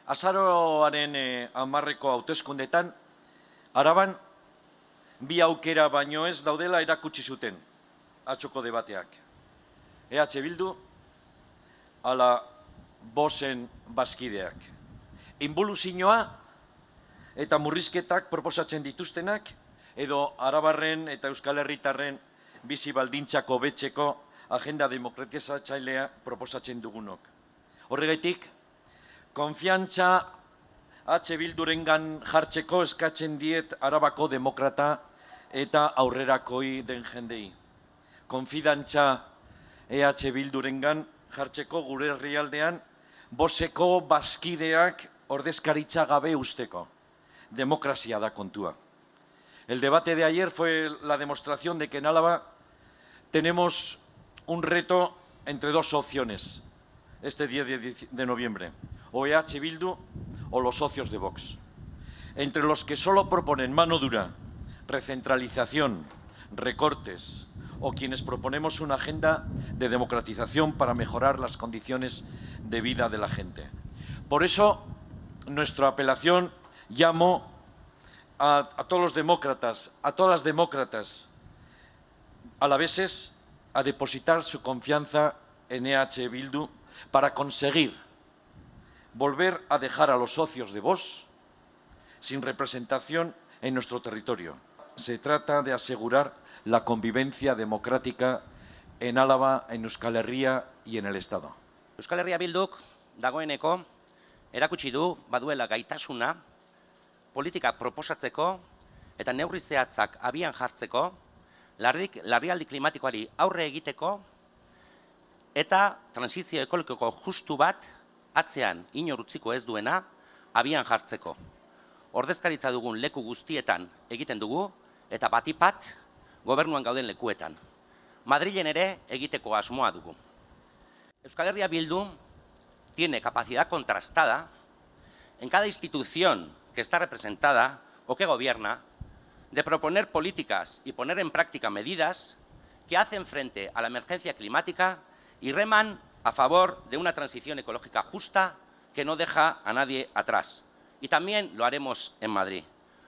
Azaroaren 10ko hauteskundetan, Araban bi aukera baino ez daudela erakutsi zuten atzoko debateak. EH Bildu ala Voxen bazkideak. Inboluzioa eta murrizketak proposatzen dituztenak edo arabarren eta euskal herritarren bizi baldintzak hobetzeko agenda demokratizatzailea proposatzen dugunok. Horregatik, konfiantza Bildurengan jartzeko eskatzen diet Arabako demokrata eta aurrerakoi den jendei. Konfidantza Bildurengan jartzeko gure herrialdean Voxeko bazkideak ordezkaritza gabe usteko. Demokrazia da kontua. El debate de ayer fue la demostración de que en Álava tenemos un reto entre dos opciones este 10 de noviembre, o EH Bildu o los socios de Vox. Entre los que solo proponen mano dura, recentralización, recortes, o quienes proponemos una agenda de democratización para mejorar las condiciones de vida de la gente. Por eso, nuestra apelación llamo a todos los demócratas, a todas las demócratas alaveses a depositar su confianza en EH Bildu para conseguir volver a dejar a los socios de Vox sin representación en nuestro territorio. Se trata de asegurar la convivencia democrática en Álava, en Euskal Herria y en el Estado. Euskal Herria Bilduk dagoeneko erakutsi du baduela gaitasuna politika proposatzeko eta neurri zehatzak abian jartzeko, larrialdi klimatikoari aurre egiteko eta transizio ekologiko justu bat atzean inor utziko ez duena abian jartzeko. Ordezkaritza dugun leku guztietan egiten dugu eta batipat gobernuan gauden lekuetan. Madrilen ere egiteko asmoa dugu. Euskal Herria Bildu tiene capacidad contrastada en cada institución que está representada o que gobierna de proponer políticas y poner en práctica medidas que hacen frente a la emergencia climática y reman a favor de una transición ecológica justa que no deja a nadie atrás. Y también lo haremos en Madrid.